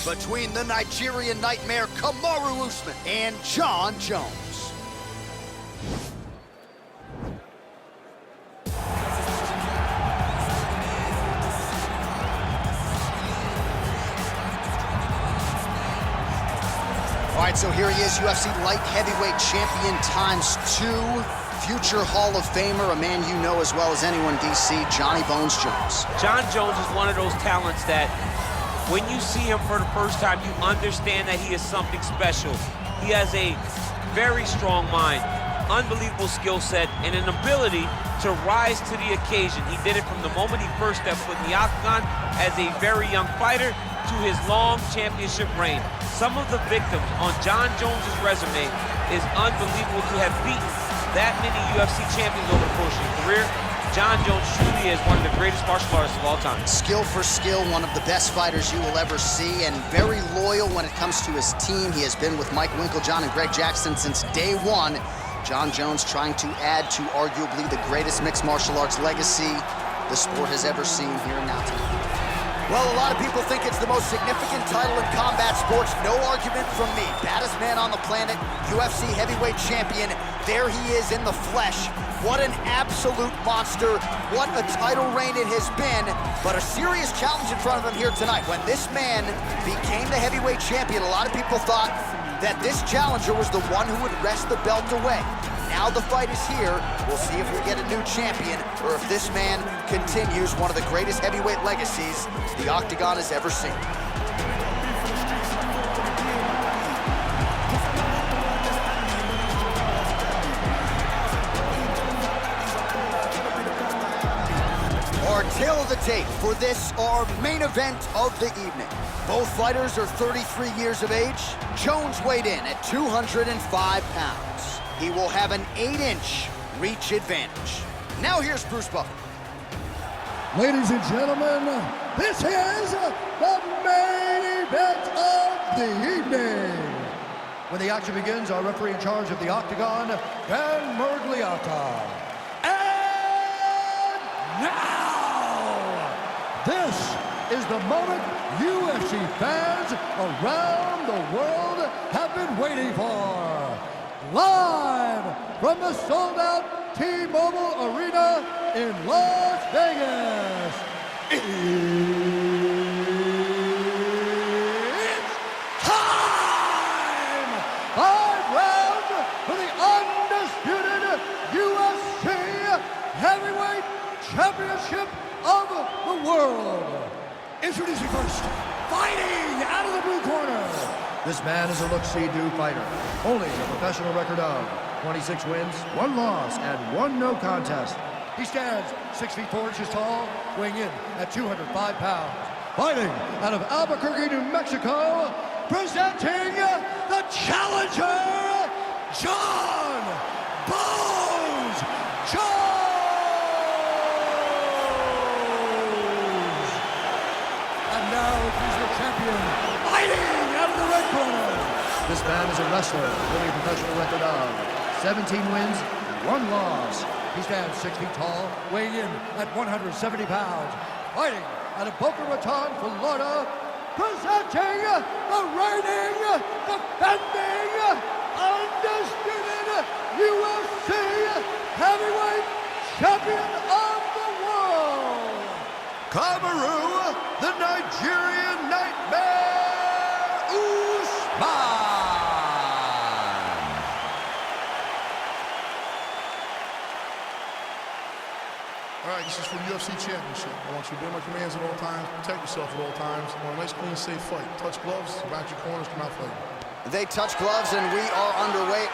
between the Nigerian Nightmare Kamaru Usman and Jon Jones. All right, so here he is, UFC light heavyweight champion ×2, future Hall of Famer, a man you know as well as anyone in DC, Johnny Bones Jones. Jon Jones is one of those talents that when you see him for the first time, you understand that he is something special. He has a very strong mind, unbelievable skill set, and an ability to rise to the occasion. He did it from the moment he first stepped foot in the octagon as a very young fighter to his long championship reign. Some of the victims on Jon Jones' resume is unbelievable to have beaten that many UFC champions over the course of his career. Jon Jones truly is one of the greatest martial artists of all time. Skill for skill, one of the best fighters you will ever see, and very loyal when it comes to his team. He has been with Mike Winkeljohn and Greg Jackson since day one. Jon Jones trying to add to arguably the greatest mixed martial arts legacy the sport has ever seen here and now tonight. Well, a lot of people think it's the most significant title in combat sports. No argument from me. Baddest man on the planet, UFC heavyweight champion. There he is in the flesh. What an absolute monster. What a title reign it has been. But a serious challenge in front of him here tonight. When this man became the heavyweight champion, a lot of people thought that this challenger was the one who would wrest the belt away. Now the fight is here. We'll see if we get a new champion or if this man continues one of the greatest heavyweight legacies the Octagon has ever seen. Our tale of the tape for this, our main event of the evening. Both fighters are 33 years of age. Jones weighed in at 205 pounds. He will have an 8-inch reach advantage. Now here's Bruce Buffer. Ladies and gentlemen, this is the main event of the evening. When the action begins, our referee in charge of the Octagon, Dan Mergliata. And now, this is the moment UFC fans around the world have been waiting for. Live from the sold-out T-Mobile Arena in Las Vegas, it's time! 5 rounds for the undisputed UFC Heavyweight Championship of the world. Introducing first, fighting out of the blue corner. This man is a look-see-do fighter, holding a professional record of 26 wins, 1 loss, and 1 no contest. He stands 6 feet 4 inches tall, weighing in at 205 pounds. Fighting out of Albuquerque, New Mexico, presenting the challenger, Jon Bones Jones! And now he's the champion, fighting out of the red corner. This man is a wrestler, holding a professional record of 17 wins, 1 loss. He stands 6 feet tall, weighing in at 170 pounds. Fighting out of Boca Raton, Florida, presenting the reigning, defending, undisputed UFC heavyweight champion of the world, Kamaru, the Nigerian Nightmare Usman. All right, this is for the UFC Championship. I want you to be my commands at all times, protect yourself at all times. I want a nice, clean, safe fight. Touch gloves, back your corners, come out fighting. They touch gloves and we are underway.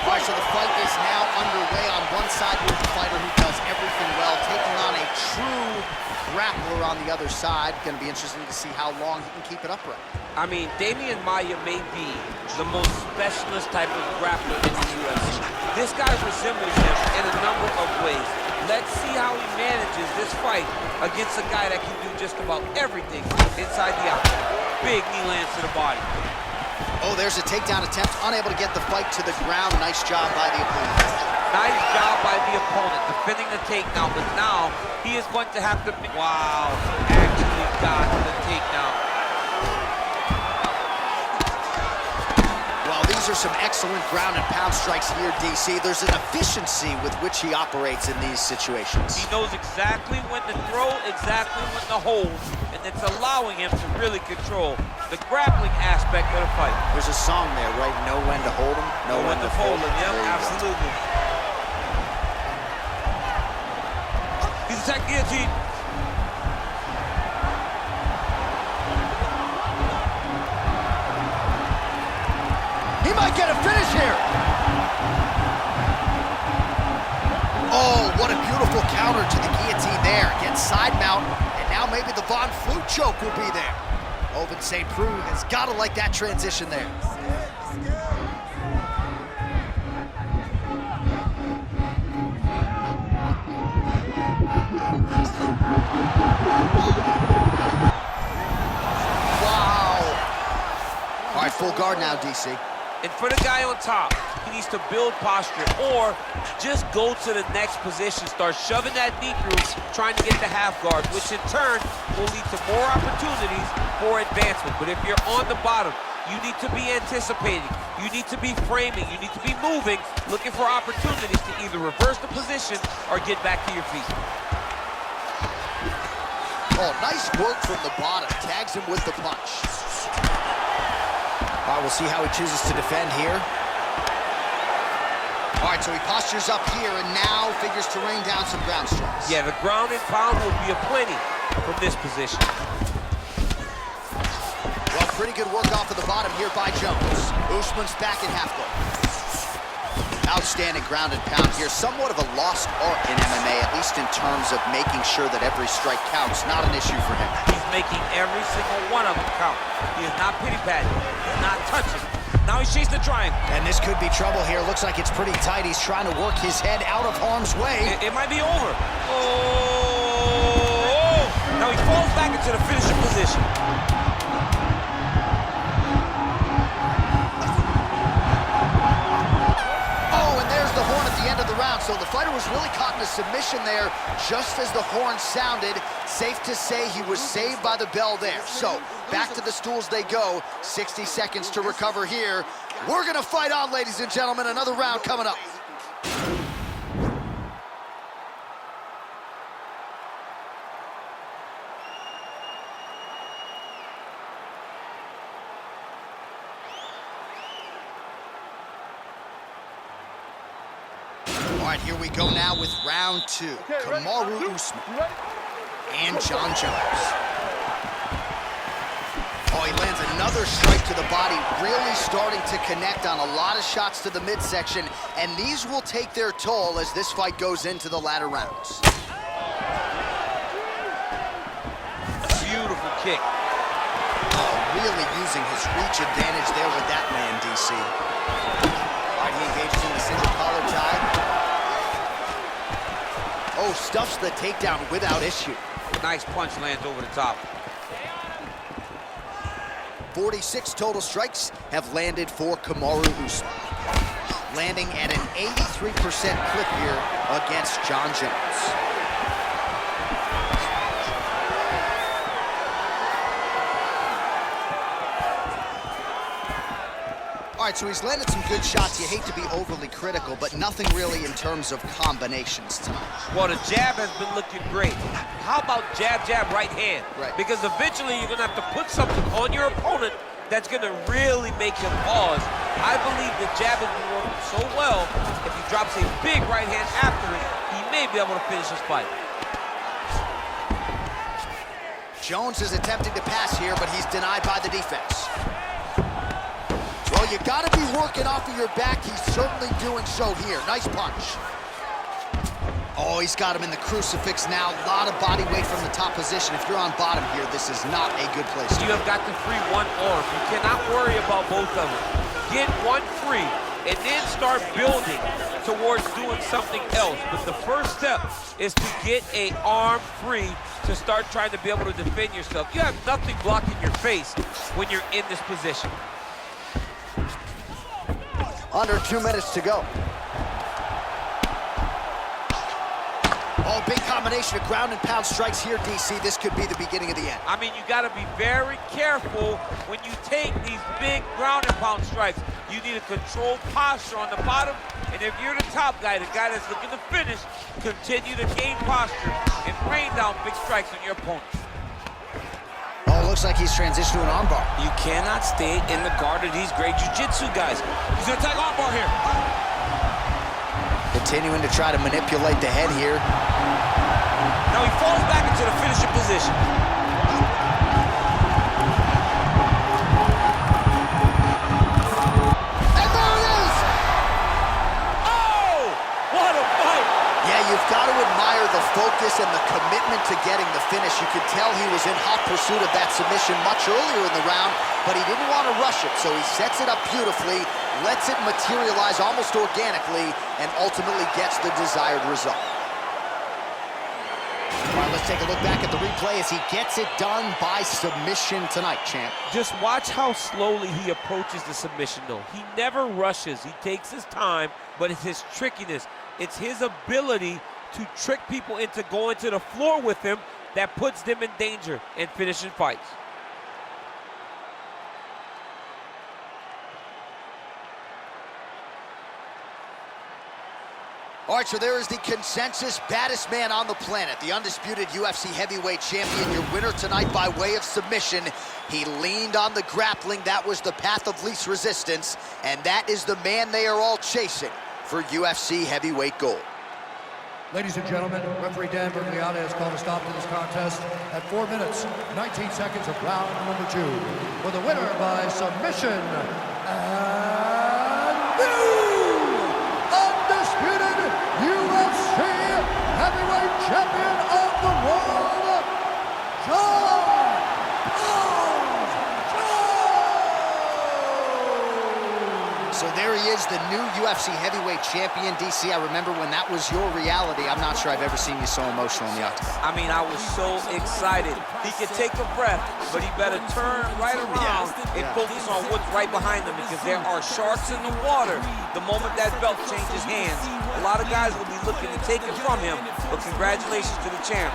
All right, so the fight is now underway. On one side, we have a fighter who does everything well, taking on a true grappler on the other side. Going to be interesting to see how long he can keep it upright. I mean, Damian Maia may be the most specialist type of grappler in the UFC. This guy resembles him in a number of ways. Let's see how he manages this fight against a guy that can do just about everything inside the octagon. Big knee lands to the body. Oh, there's a takedown attempt, unable to get the fight to the ground. Nice job by the opponent. Nice job by the opponent defending the takedown, but now he is going to have to... Wow, actually got the takedown. Well, these are some excellent ground and pound strikes here, DC. There's an efficiency with which he operates in these situations. He knows exactly when to throw, exactly when to hold, and it's allowing him to really control the grappling aspect of the fight. There's a song there, right? Know when to hold him, know when to fold him. Yep, absolutely. He's attacked guillotine. He might get a finish here. Oh, what a beautiful counter to the guillotine there. Gets side mount, and now maybe the Von Flute choke will be there. Open St. Preux has got to like that transition there. Wow. All right, full guard now, DC. And for the guy on top, he needs to build posture or just go to the next position, start shoving that knee through, trying to get the half guard, which in turn will lead to more opportunities for advancement. But if you're on the bottom, you need to be anticipating, you need to be framing, you need to be moving, looking for opportunities to either reverse the position or get back to your feet. Oh, nice work from the bottom. Tags him with the punch. All right, we'll see how he chooses to defend here. All right, so he postures up here and now figures to rain down some ground strikes. Yeah, the ground and pound will be aplenty from this position. Well, pretty good work off of the bottom here by Jones. Usman's back in half guard. Outstanding ground and pound here. Somewhat of a lost art in MMA, at least in terms of making sure that every strike counts. Not an issue for him. He's making every single one of them count. He is not pity-patting. He's not touching. Now he's chasing the triangle. And this could be trouble here. Looks like it's pretty tight. He's trying to work his head out of harm's way. It might be over. Oh! Now he falls back into the finishing position. The horn at the end of the round, so the fighter was really caught in a submission there just as the horn sounded. Safe to say he was saved by the bell there. So back to the stools they go. 60 seconds to recover here. We're gonna fight on, ladies and gentlemen. Another round coming up. All right, here we go now with round two. Kamaru Usman and Jon Jones. Oh, he lands another strike to the body, really starting to connect on a lot of shots to the midsection, and these will take their toll as this fight goes into the latter rounds. Beautiful kick. Oh, really using his reach advantage there with that man, DC. All right, he engages in the single collar tie. Oh, stuffs the takedown without issue. Nice punch lands over the top. 46 total strikes have landed for Kamaru Usman, landing at an 83% clip here against Jon Jones. All right, so he's landed some good shots. You hate to be overly critical, but nothing really in terms of combinations tonight. Well, the jab has been looking great. How about jab, jab, right hand? Right. Because eventually you're gonna have to put something on your opponent that's gonna really make him pause. I believe the jab has been working so well, if he drops a big right hand after it, he may be able to finish his fight. Jones is attempting to pass here, but he's denied by the defense. Well, you gotta be working off of your back. He's certainly doing so here. Nice punch. Oh, he's got him in the crucifix now. A lot of body weight from the top position. If you're on bottom here, this is not a good place to You be. have got to free one arm. You cannot worry about both of them. Get one free and then start building towards doing something else. But the first step is to get an arm free to start trying to be able to defend yourself. You have nothing blocking your face when you're in this position. Under 2 minutes to go. Oh, big combination of ground and pound strikes here, DC. This could be the beginning of the end. I mean, you got to be very careful when you take these big ground and pound strikes. You need a controlled posture on the bottom, and if you're the top guy, the guy that's looking to finish, continue to gain posture and rain down big strikes on your opponent. Oh, looks like he's transitioned to an armbar. You cannot stay in the guard of these great jiu-jitsu guys. He's gonna take armbar here. Continuing to try to manipulate the head here. Now he falls back into the finishing position. And there it is! Oh! What a fight! Yeah, you've got to admire the focus and the commitment to getting the finish. You could tell he was in hot pursuit of that submission much earlier in the round, but he didn't want to rush it, so he sets it up beautifully, lets it materialize almost organically, and ultimately gets the desired result. All right, let's take a look back at the replay as he gets it done by submission tonight, champ. Just watch how slowly he approaches the submission, though. He never rushes. He takes his time, but it's his trickiness. It's his ability to trick people into going to the floor with him that puts them in danger and finishing fights. All right, so there is the consensus baddest man on the planet, the undisputed UFC heavyweight champion, your winner tonight by way of submission. He leaned on the grappling. That was the path of least resistance, and that is the man they are all chasing for UFC heavyweight gold. Ladies and gentlemen, referee Dan Bergliata has called a stop to this contest at 4 minutes, 19 seconds of round number 2. For the winner by submission, and new undisputed UFC heavyweight champion of the world, So there he is, the new UFC heavyweight champion. DC, I remember when that was your reality. I'm not sure I've ever seen you so emotional in the octagon. I mean, I was so excited. He could take a breath, but he better turn right around and focus on what's right behind him, because there are sharks in the water the moment that belt changes hands. A lot of guys will be looking to take it from him, but congratulations to the champ.